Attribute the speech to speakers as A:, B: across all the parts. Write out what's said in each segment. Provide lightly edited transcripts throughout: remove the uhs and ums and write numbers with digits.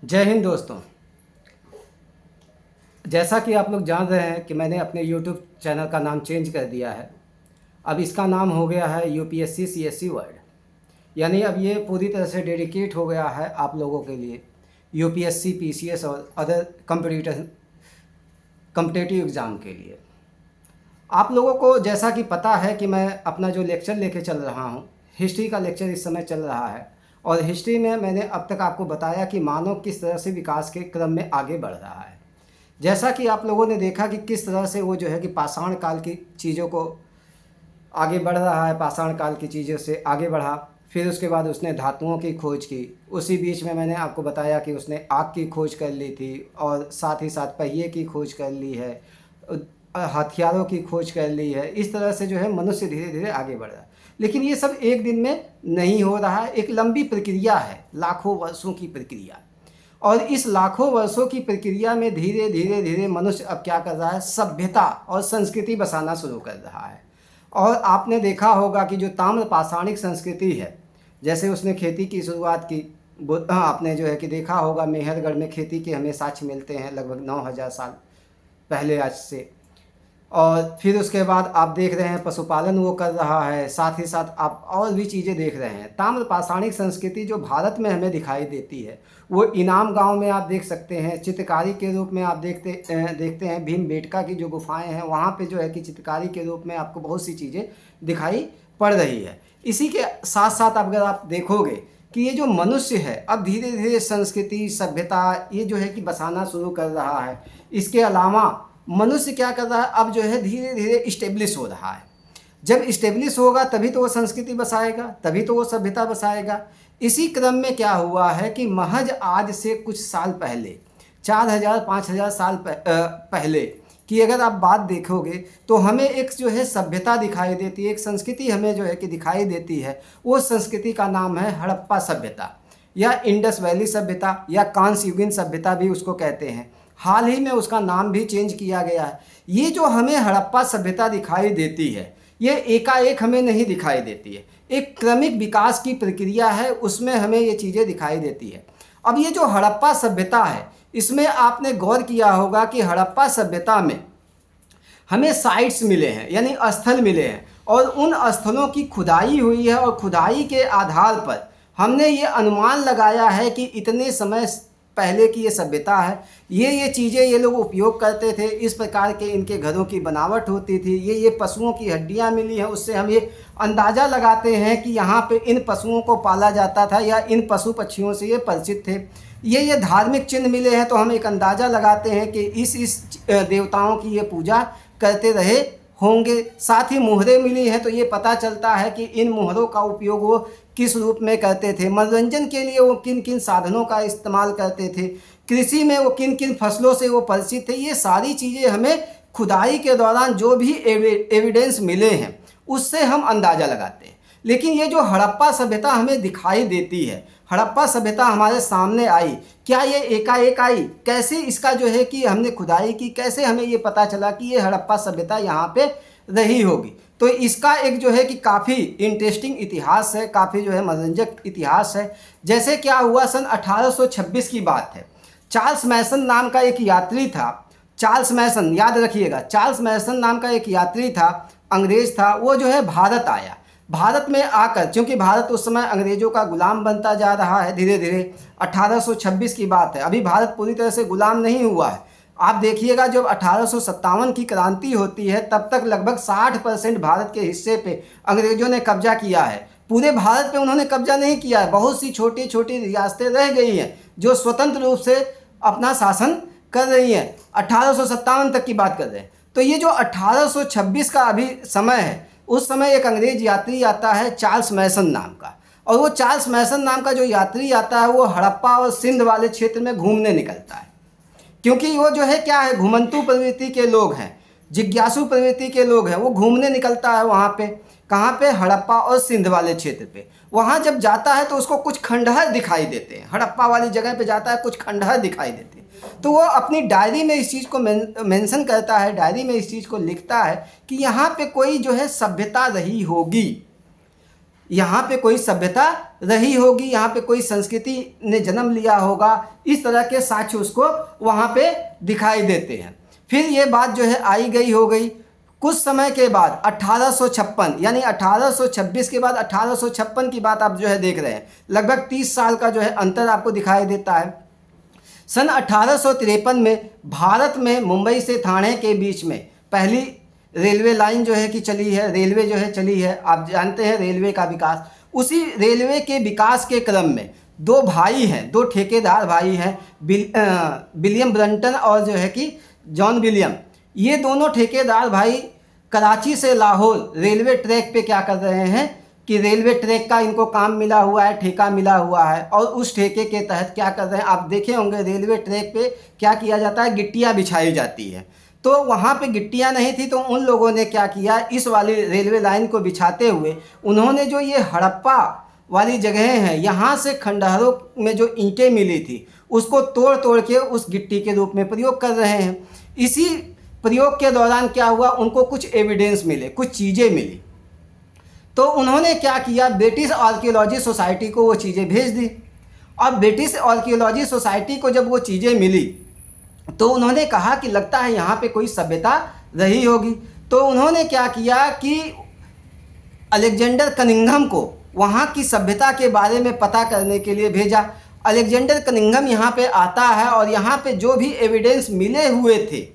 A: जय हिंद दोस्तों। जैसा कि आप लोग जान रहे हैं कि मैंने अपने YouTube चैनल का नाम चेंज कर दिया है। अब इसका नाम हो गया है यूपीएससी सीएससी वर्ल्ड। यानी अब ये पूरी तरह से डेडिकेट हो गया है आप लोगों के लिए, यूपीएससी पीसीएस और अदर कम्पिटिटिव एग्ज़ाम के लिए। आप लोगों को जैसा कि पता है कि मैं अपना जो लेक्चर लेके चल रहा हूँ, हिस्ट्री का लेक्चर इस समय चल रहा है। और हिस्ट्री में मैंने अब तक आपको बताया कि मानव किस तरह से विकास के क्रम में आगे बढ़ रहा है। जैसा कि आप लोगों ने देखा कि किस तरह से वो जो है कि पाषाण काल की चीज़ों को आगे बढ़ रहा है, पाषाण काल की चीज़ों से आगे बढ़ा। फिर उसके बाद उसने धातुओं की खोज की। उसी बीच में मैंने आपको बताया कि उसने आग की खोज कर ली थी और साथ ही साथ पहिए की खोज कर ली है, हथियारों की खोज कर ली है। इस तरह से जो है मनुष्य धीरे धीरे आगे बढ़ रहा है। लेकिन ये सब एक दिन में नहीं हो रहा है, एक लंबी प्रक्रिया है, लाखों वर्षों की प्रक्रिया। और इस लाखों वर्षों की प्रक्रिया में धीरे धीरे धीरे मनुष्य अब क्या कर रहा है, सभ्यता और संस्कृति बसाना शुरू कर रहा है। और आपने देखा होगा कि जो ताम्र पाषाणिक संस्कृति है, जैसे उसने खेती की शुरुआत की। आपने जो है कि देखा होगा मेहरगढ़ में खेती के हमें साक्ष्य मिलते हैं लगभग 9000 साल पहले आज से। और फिर उसके बाद आप देख रहे हैं पशुपालन वो कर रहा है, साथ ही साथ आप और भी चीज़ें देख रहे हैं। ताम्र पाषाणिक संस्कृति जो भारत में हमें दिखाई देती है, वो इनाम गांव में आप देख सकते हैं। चित्रकारी के रूप में आप देखते हैं भीमबेटका की जो गुफाएं हैं, वहाँ पे जो है कि चित्रकारी के रूप में आपको बहुत सी चीज़ें दिखाई पड़ रही है। इसी के साथ साथ अगर आप देखोगे कि ये जो मनुष्य है अब धीरे धीरे संस्कृति सभ्यता ये जो है कि बसाना शुरू कर रहा है। इसके अलावा मनुष्य क्या कर रहा है, अब जो है धीरे धीरे इस्टेब्लिश हो रहा है। जब इस्टेब्लिश होगा तभी तो वो संस्कृति बसाएगा, तभी तो वो सभ्यता बसाएगा। इसी क्रम में क्या हुआ है कि महज आज से कुछ साल पहले, 4000-5000 साल पहले की अगर आप बात देखोगे तो हमें एक जो है सभ्यता दिखाई देती है, एक संस्कृति हमें जो है कि दिखाई देती है। वो संस्कृति का नाम है हड़प्पा सभ्यता या इंडस वैली सभ्यता या कांस्य युगीन सभ्यता भी उसको कहते हैं। हाल ही में उसका नाम भी चेंज किया गया है। ये जो हमें हड़प्पा सभ्यता दिखाई देती है, ये एकाएक हमें नहीं दिखाई देती है, एक क्रमिक विकास की प्रक्रिया है, उसमें हमें ये चीज़ें दिखाई देती है। अब ये जो हड़प्पा सभ्यता है, इसमें आपने गौर किया होगा कि हड़प्पा सभ्यता में हमें साइट्स मिले हैं, यानी स्थल मिले हैं, और उन स्थलों की खुदाई हुई है। और खुदाई के आधार पर हमने ये अनुमान लगाया है कि इतने समय पहले की ये सभ्यता है, ये चीज़ें ये लोग उपयोग करते थे, इस प्रकार के इनके घरों की बनावट होती थी, ये पशुओं की हड्डियां मिली हैं। उससे हम ये अंदाज़ा लगाते हैं कि यहाँ पे इन पशुओं को पाला जाता था या इन पशु पक्षियों से ये परिचित थे। ये धार्मिक चिन्ह मिले हैं तो हम एक अंदाज़ा लगाते हैं कि इस देवताओं की ये पूजा करते रहे होंगे। साथ ही मुहरें मिली हैं तो ये पता चलता है कि इन मुहरों का उपयोग वो किस रूप में करते थे, मनोरंजन के लिए वो किन किन साधनों का इस्तेमाल करते थे, कृषि में वो किन किन फसलों से वो परिचित थे। ये सारी चीज़ें हमें खुदाई के दौरान जो भी एविडेंस मिले हैं उससे हम अंदाज़ा लगाते हैं। लेकिन ये जो हड़प्पा सभ्यता हमें दिखाई देती है, हड़प्पा सभ्यता हमारे सामने आई, क्या ये एकाएक आई, कैसे इसका जो है कि हमने खुदाई की, कैसे हमें ये पता चला कि ये हड़प्पा सभ्यता यहाँ पे रही होगी। तो इसका एक जो है कि काफ़ी इंटरेस्टिंग इतिहास है, काफ़ी जो है मनोरंजक इतिहास है। जैसे क्या हुआ, सन 1826 की बात है। चार्ल्स मैसन नाम का एक यात्री था, चार्ल्स मैसन, याद रखिएगा, चार्ल्स मैसन नाम का एक यात्री था, अंग्रेज़ था। वो जो है भारत आया। भारत में आकर, क्योंकि भारत उस समय अंग्रेज़ों का गुलाम बनता जा रहा है धीरे धीरे, 1826 की बात है, अभी भारत पूरी तरह से गुलाम नहीं हुआ है। आप देखिएगा जब 1857 की क्रांति होती है तब तक लगभग 60% भारत के हिस्से पे अंग्रेज़ों ने कब्जा किया है। पूरे भारत पे उन्होंने कब्जा नहीं किया है, बहुत सी छोटी छोटी रियासतें रह गई हैं जो स्वतंत्र रूप से अपना शासन कर रही हैं। 1857 तक की बात कर रहे हैं। तो ये जो 1826 का अभी समय है, उस समय एक अंग्रेज यात्री आता है चार्ल्स मैसन नाम का। और वो चार्ल्स मैसन नाम का जो यात्री आता है वो हड़प्पा और सिंध वाले क्षेत्र में घूमने निकलता है, क्योंकि वो जो है क्या है, घुमंतु प्रवृत्ति के लोग हैं, जिज्ञासु प्रवृत्ति के लोग हैं। वो घूमने निकलता है वहाँ पे, कहाँ पे, हड़प्पा और सिंध वाले क्षेत्र पे। वहाँ जब जाता है तो उसको कुछ खंडहर दिखाई देते हैं, हड़प्पा वाली जगह पे जाता है, कुछ खंडहर दिखाई देते हैं। तो वो अपनी डायरी में इस चीज़ को मेंशन करता है, डायरी में इस चीज़ को लिखता है कि यहाँ पे कोई जो है सभ्यता रही होगी। यहाँ पे कोई सभ्यता रही होगी, यहाँ पे कोई संस्कृति ने जन्म लिया होगा, इस तरह के साक्ष्य उसको वहाँ पे दिखाई देते हैं। फिर ये बात जो है आई गई हो गई। कुछ समय के बाद 1856 यानी 1826 के बाद 1856 की बात आप जो है देख रहे हैं, लगभग 30 साल का जो है अंतर आपको दिखाई देता है। सन 1853 में भारत में मुंबई से ठाणे के बीच में पहली रेलवे लाइन जो है कि चली है, रेलवे जो है चली है। आप जानते हैं रेलवे का विकास, उसी रेलवे के विकास के क्रम में दो भाई हैं, दो ठेकेदार भाई हैं, विलियम ब्रंटन और जो है कि जॉन विलियम। ये दोनों ठेकेदार भाई कराची से लाहौर रेलवे ट्रैक पे क्या कर रहे हैं कि रेलवे ट्रैक का इनको काम मिला हुआ है, ठेका मिला हुआ है, और उस ठेके के तहत क्या कर रहे हैं, आप देखे होंगे रेलवे ट्रैक पे क्या किया जाता है, गिट्टियाँ बिछाई जाती है। तो वहाँ पे गिट्टियाँ नहीं थी, तो उन लोगों ने क्या किया, इस वाली रेलवे लाइन को बिछाते हुए उन्होंने जो ये हड़प्पा वाली जगह हैं, यहाँ से खंडहरों में जो ईंटें मिली थी उसको तोड़ तोड़ के उस गिट्टी के रूप में प्रयोग कर रहे हैं। इसी प्रयोग के दौरान क्या हुआ, उनको कुछ एविडेंस मिले, कुछ चीज़ें मिली, तो उन्होंने क्या किया, ब्रिटिश आर्कियोलॉजी सोसाइटी को वो चीज़ें भेज दी। अब ब्रिटिश आर्कियोलॉजी सोसाइटी को जब वो चीज़ें मिली तो उन्होंने कहा कि लगता है यहाँ पे कोई सभ्यता रही होगी। तो उन्होंने क्या किया कि अलेक्जेंडर कनिंघम को वहाँ की सभ्यता के बारे में पता करने के लिए भेजा। अलेक्जेंडर कनिंघम यहाँ पे आता है और यहाँ पे जो भी एविडेंस मिले हुए थे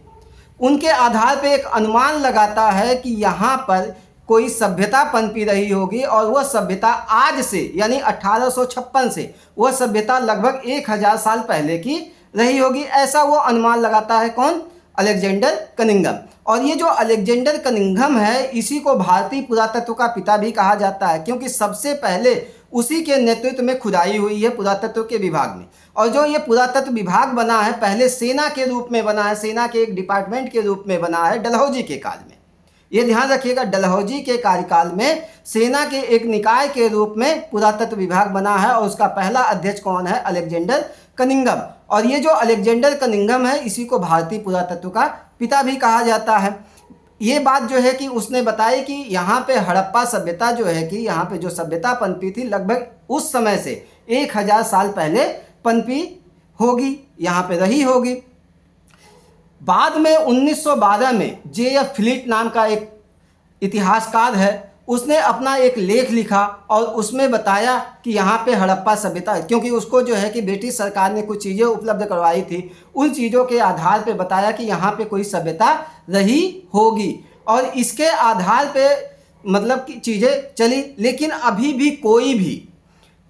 A: उनके आधार पे एक अनुमान लगाता है कि यहाँ पर कोई सभ्यता पनपी रही होगी, और वह सभ्यता आज से यानी 1856 से वह सभ्यता लगभग 1000 साल पहले की रही होगी, ऐसा वो अनुमान लगाता है। कौन? Alexander Cunningham. और ये जो अलेक्जेंडर कनिंघम है, इसी को भारतीय पुरातत्व का पिता भी कहा जाता है, क्योंकि सबसे पहले उसी के नेतृत्व में खुदाई हुई है पुरातत्व के विभाग में। और जो ये पुरातत्व विभाग बना है, पहले सेना के रूप में बना है, सेना के एक डिपार्टमेंट के रूप में बना है डलहौजी के काल में। ये ध्यान रखिएगा, डलहौजी के कार्यकाल में सेना के एक निकाय के रूप में पुरातत्व विभाग बना है, और उसका पहला अध्यक्ष कौन है? Alexander Cunningham. और ये जो अलेक्जेंडर कनिंघम है, इसी को भारतीय पुरातत्व का पिता भी कहा जाता है। ये बात जो है कि उसने बताई कि यहाँ पे हड़प्पा सभ्यता जो है कि यहाँ पे जो सभ्यता पनपी थी, लगभग उस समय से 1000 साल पहले पनपी होगी, यहाँ पे रही होगी। बाद में 1912 में J.F. फिलिट नाम का एक इतिहासकार है, उसने अपना एक लेख लिखा और उसमें बताया कि यहाँ पे हड़प्पा सभ्यता, क्योंकि उसको जो है कि ब्रिटिश सरकार ने कुछ चीज़ें उपलब्ध करवाई थी, उन चीज़ों के आधार पे बताया कि यहाँ पे कोई सभ्यता रही होगी, और इसके आधार पे मतलब कि चीज़ें चली। लेकिन अभी भी कोई भी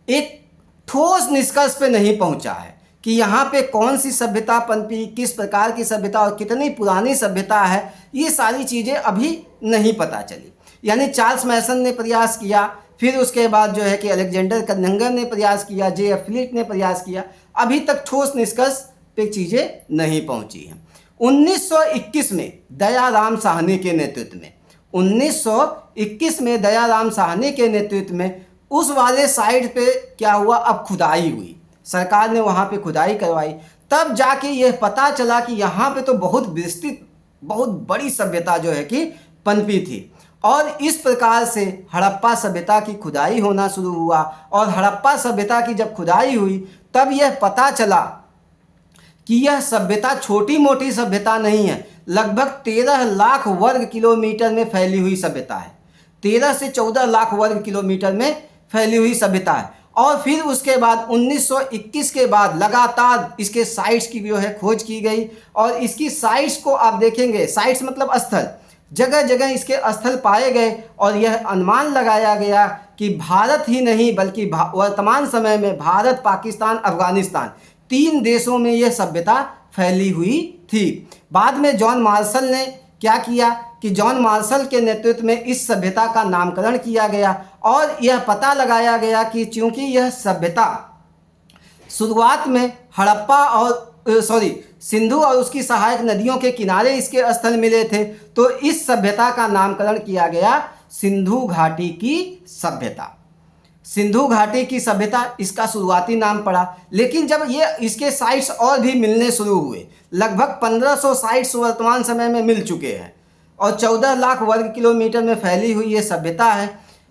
A: एक ठोस निष्कर्ष पे नहीं पहुँचा है कि यहाँ पे कौन सी सभ्यता पनपी, किस प्रकार की सभ्यता और कितनी पुरानी सभ्यता है, ये सारी चीज़ें अभी नहीं पता चली। यानी चार्ल्स मैसन ने प्रयास किया, फिर उसके बाद जो है कि अलेक्जेंडर कनिंघम ने प्रयास किया, J.F. फिलिट ने प्रयास किया, अभी तक ठोस निष्कर्ष पे चीज़ें नहीं पहुँची हैं। 1921 में दयाराम साहनी के नेतृत्व में 1921 में दयाराम साहनी के नेतृत्व में उस वाले साइड पे क्या हुआ, अब खुदाई हुई, सरकार ने वहाँ पे खुदाई करवाई। तब जाके यह पता चला कि यहाँ पे तो बहुत विस्तृत, बहुत बड़ी सभ्यता जो है कि पनपी थी। और इस प्रकार से हड़प्पा सभ्यता की खुदाई होना शुरू हुआ, और हड़प्पा सभ्यता की जब खुदाई हुई तब यह पता चला कि यह सभ्यता छोटी मोटी सभ्यता नहीं है, लगभग 13 लाख वर्ग किलोमीटर में फैली हुई सभ्यता है। 13 से 14 लाख वर्ग किलोमीटर में फैली हुई सभ्यता है। और फिर उसके बाद 1921 के बाद लगातार इसके साइट्स की जो है खोज की गई, और इसकी साइट्स को आप देखेंगे, साइट्स मतलब स्थल, जगह जगह इसके स्थल पाए गए, और यह अनुमान लगाया गया कि भारत ही नहीं बल्कि वर्तमान समय में भारत, पाकिस्तान, अफगानिस्तान 3 देशों में यह सभ्यता फैली हुई थी। बाद में जॉन मार्शल ने क्या किया कि जॉन मार्शल के नेतृत्व में इस सभ्यता का नामकरण किया गया, और यह पता लगाया गया कि चूंकि यह सभ्यता शुरुआत में हड़प्पा और सिंधु और उसकी सहायक नदियों के किनारे इसके स्थल मिले थे, तो इस सभ्यता का नामकरण किया गया सिंधु घाटी की सभ्यता। सिंधु घाटी की सभ्यता इसका शुरुआती नाम पड़ा। लेकिन जब ये इसके साइट्स और भी मिलने शुरू हुए, लगभग 1500 साइट्स वर्तमान समय में मिल चुके हैं, और 14 लाख वर्ग किलोमीटर में फैली हुई ये सभ्यता है।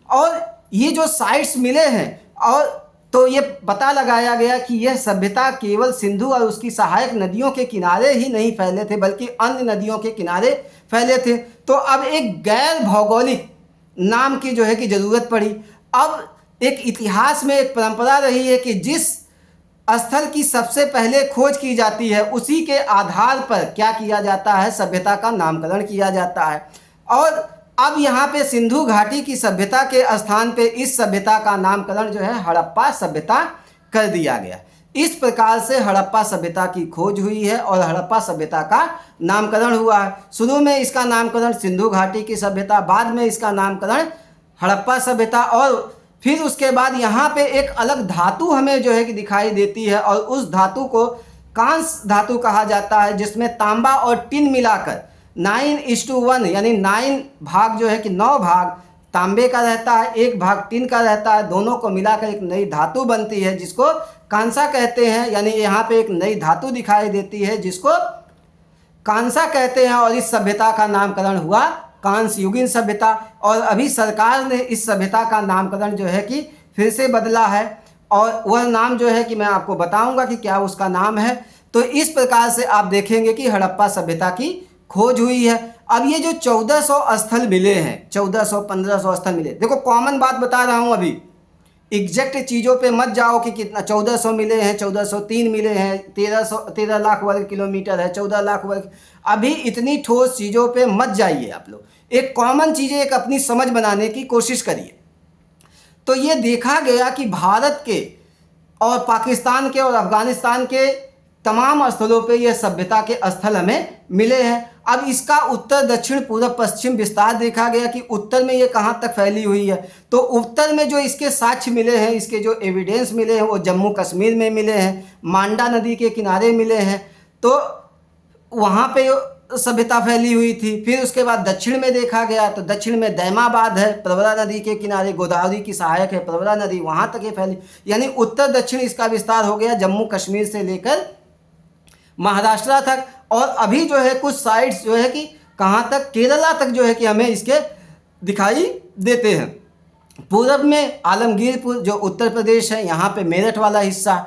A: और ये जो साइट्स मिले हैं, और तो ये पता लगाया गया कि यह सभ्यता केवल सिंधु और उसकी सहायक नदियों के किनारे ही नहीं फैले थे, बल्कि अन्य नदियों के किनारे फैले थे। तो अब एक गैर भौगोलिक नाम की जो है कि ज़रूरत पड़ी। अब एक इतिहास में एक परंपरा रही है कि जिस स्थल की सबसे पहले खोज की जाती है, उसी के आधार पर क्या किया जाता है, सभ्यता का नामकरण किया जाता है। और अब यहाँ पे सिंधु घाटी की सभ्यता के स्थान पे इस सभ्यता का नामकरण जो है हड़प्पा सभ्यता कर दिया गया। इस प्रकार से हड़प्पा सभ्यता की खोज हुई है और हड़प्पा सभ्यता का नामकरण हुआ है। शुरू में इसका नामकरण सिंधु घाटी की सभ्यता, बाद में इसका नामकरण हड़प्पा सभ्यता, और फिर उसके बाद यहाँ पे एक अलग धातु हमें जो है कि दिखाई देती है, और उस धातु को कांस्य धातु कहा जाता है, जिसमें तांबा और टिन मिलाकर 9:1 यानी 9 भाग जो है कि 9 भाग तांबे का रहता है, 1 भाग टिन का रहता है। दोनों को मिलाकर एक नई धातु बनती है जिसको कांसा कहते हैं। यानी यहाँ पे एक नई धातु दिखाई देती है जिसको कांसा कहते हैं, और इस सभ्यता का नामकरण हुआ कांस्य युगीन सभ्यता। और अभी सरकार ने इस सभ्यता का नामकरण जो है कि फिर से बदला है, और वह नाम जो है कि मैं आपको बताऊंगा कि क्या उसका नाम है। तो इस प्रकार से आप देखेंगे कि हड़प्पा सभ्यता की खोज हुई है। अब ये जो 1400 स्थल मिले हैं, 1400-1500 स्थल मिले, देखो कॉमन बात बता रहा हूँ, अभी एग्जैक्ट चीज़ों पे मत जाओ कि कितना 1400 मिले हैं, 1403 मिले हैं, 13 लाख वर्ग किलोमीटर है, 14 लाख वर्ग, अभी इतनी ठोस चीज़ों पे मत जाइए आप लोग। एक कॉमन चीज़ें एक अपनी समझ बनाने की कोशिश करिए। तो ये देखा गया कि भारत के और पाकिस्तान के और अफगानिस्तान के तमाम स्थलों पे ये सभ्यता के स्थल हमें मिले हैं। अब इसका उत्तर दक्षिण पूर्व पश्चिम विस्तार देखा गया कि उत्तर में ये कहाँ तक फैली हुई है। तो उत्तर में जो इसके साक्ष्य मिले हैं, इसके जो एविडेंस मिले हैं, वो जम्मू कश्मीर में मिले हैं, मांडा नदी के किनारे मिले हैं, तो वहाँ पे सभ्यता फैली हुई थी। फिर उसके बाद दक्षिण में देखा गया तो दक्षिण में दैमाबाद है, प्रवरा नदी के किनारे, गोदावरी की सहायक है प्रवरा नदी, वहाँ तक ये फैली। यानी उत्तर दक्षिण इसका विस्तार हो गया जम्मू कश्मीर से लेकर महाराष्ट्र तक। और अभी जो है कुछ साइट्स जो है कि कहाँ तक, केरला तक जो है कि हमें इसके दिखाई देते हैं। पूर्व में आलमगीरपुर जो उत्तर प्रदेश है, यहाँ पे मेरठ वाला हिस्सा,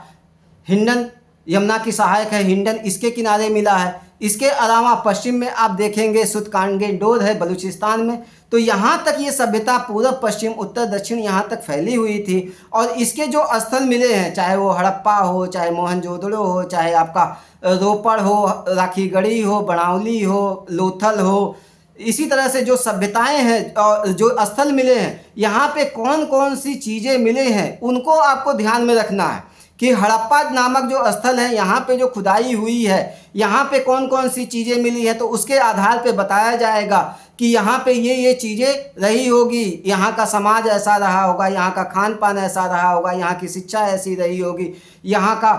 A: हिंडन यमुना की सहायक है, हिंडन इसके किनारे मिला है। इसके अलावा पश्चिम में आप देखेंगे सुतकानगेडोर है बलूचिस्तान में। तो यहाँ तक ये सभ्यता पूर्व पश्चिम उत्तर दक्षिण यहाँ तक फैली हुई थी। और इसके जो स्थल मिले हैं, चाहे वो हड़प्पा हो, चाहे मोहनजोदड़ो हो, चाहे आपका रोपड़ हो, राखीगढ़ी हो, बड़ावली हो, लोथल हो, इसी तरह से जो सभ्यताएं हैं और जो स्थल मिले हैं, यहाँ पे कौन कौन सी चीज़ें मिले हैं उनको आपको ध्यान में रखना है कि हड़प्पा नामक जो स्थल है, यहाँ पे जो खुदाई हुई है, यहाँ पे कौन कौन सी चीज़ें मिली हैं। तो उसके आधार पे बताया जाएगा कि यहाँ पे ये चीज़ें रही होगी, यहाँ का समाज ऐसा रहा होगा, यहाँ का खान पान ऐसा रहा होगा, यहाँ की शिक्षा ऐसी रही होगी, यहाँ का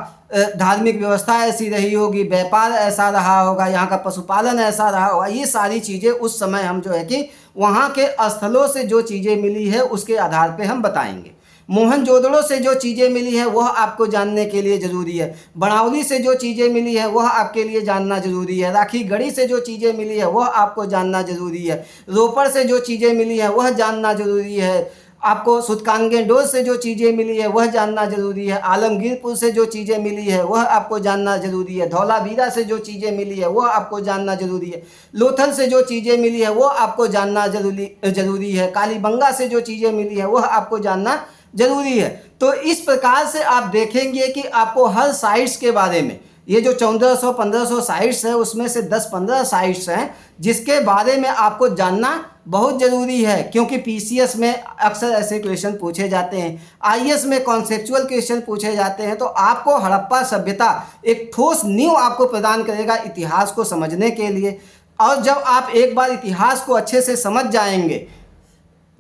A: धार्मिक व्यवस्था ऐसी रही होगी, व्यापार ऐसा रहा होगा, यहाँ का पशुपालन ऐसा रहा होगा। ये सारी चीज़ें उस समय हम जो है कि वहाँ के स्थलों से जो चीज़ें मिली है उसके आधार पे हम बताएंगे। मोहनजोदड़ो से जो चीज़ें मिली हैं वह आपको जानने के लिए ज़रूरी है। बड़ावली से जो चीज़ें मिली हैं वह आपके लिए जानना ज़रूरी है। राखीगढ़ी से जो चीज़ें मिली है वह आपको जानना ज़रूरी है। रोपड़ से जो चीज़ें मिली हैं वह जानना ज़रूरी है। आपको सुतकानगेडोर से जो चीज़ें मिली है वह जानना ज़रूरी है। आलमगीरपुर से जो चीज़ें मिली है वह आपको जानना ज़रूरी है। धौलावीरा से जो चीज़ें मिली है वह आपको जानना ज़रूरी है। लोथल से जो चीज़ें मिली है वह आपको जानना ज़रूरी है। कालीबंगा से जो चीज़ें मिली है वह आपको जानना ज़रूरी है। तो इस प्रकार से आप देखेंगे कि आपको हर साइट्स के बारे में, ये जो 1400-1500 साइट्स है उसमें से 10-15 साइट्स हैं जिसके बारे में आपको जानना बहुत ज़रूरी है। क्योंकि पीसीएस में अक्सर ऐसे क्वेश्चन पूछे जाते हैं, आईएएस में कॉन्सेप्चुअल क्वेश्चन पूछे जाते हैं। तो आपको हड़प्पा सभ्यता एक ठोस नींव आपको प्रदान करेगा इतिहास को समझने के लिए। और जब आप एक बार इतिहास को अच्छे से समझ जाएंगे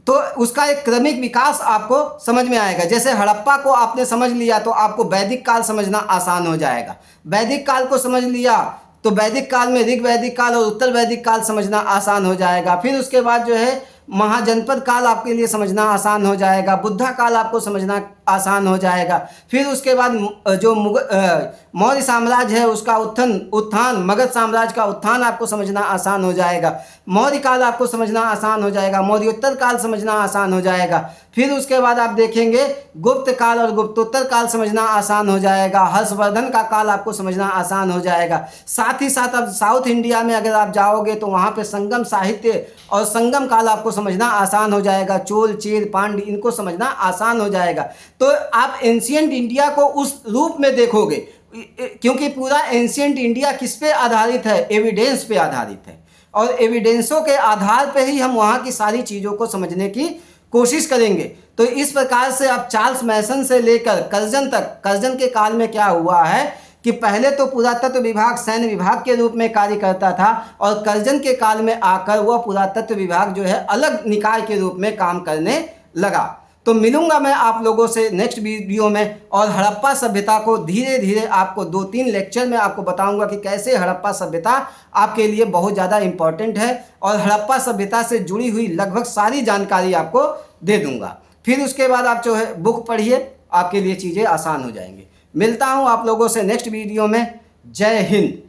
A: तो उसका एक क्रमिक विकास आपको समझ में आएगा। जैसे हड़प्पा को आपने समझ लिया तो आपको वैदिक काल समझना आसान हो जाएगा। वैदिक काल को समझ लिया तो वैदिक काल में ऋग वैदिक काल और उत्तर वैदिक काल समझना आसान हो जाएगा। फिर उसके बाद जो है महाजनपद काल आपके लिए समझना आसान हो जाएगा। बुद्धा काल आपको समझना आसान हो जाएगा। फिर उसके बाद जो मौर्य साम्राज्य है उसका उत्थान, मगध साम्राज्य का उत्थान आपको समझना आसान हो जाएगा। मौर्य काल आपको समझना आसान हो जाएगा, मौर्योत्तर काल समझना आसान हो जाएगा। फिर उसके बाद आप देखेंगे गुप्त काल और गुप्तोत्तर काल समझना आसान हो जाएगा। हर्षवर्धन का काल आपको समझना आसान हो जाएगा। साथ ही साथ अब साउथ इंडिया में अगर आप जाओगे तो वहाँ पे संगम साहित्य और संगम काल आपको समझना आसान हो जाएगा। चोल, चेर, पांड्य, इनको समझना आसान हो जाएगा। तो आप एंशियंट इंडिया को उस रूप में देखोगे, क्योंकि पूरा एंशियंट इंडिया किस पे आधारित है? एविडेंस पे आधारित है, और एविडेंसों के आधार पे ही हम वहाँ की सारी चीज़ों को समझने की कोशिश करेंगे। तो इस प्रकार से आप चार्ल्स मैसन से लेकर कर्जन तक, कर्जन के काल में क्या हुआ है कि पहले तो पुरातत्व विभाग सैन्य विभाग के रूप में कार्य करता था, और कर्जन के काल में आकर वह पुरातत्व विभाग जो है अलग निकाय के रूप में काम करने लगा। तो मिलूंगा मैं आप लोगों से नेक्स्ट वीडियो में, और हड़प्पा सभ्यता को धीरे धीरे आपको 2-3 लेक्चर में आपको बताऊंगा कि कैसे हड़प्पा सभ्यता आपके लिए बहुत ज़्यादा इम्पॉर्टेंट है, और हड़प्पा सभ्यता से जुड़ी हुई लगभग सारी जानकारी आपको दे दूंगा। फिर उसके बाद आप जो है बुक पढ़िए, आपके लिए चीज़ें आसान हो जाएंगी। मिलता हूँ आप लोगों से नेक्स्ट वीडियो में। जय हिंद।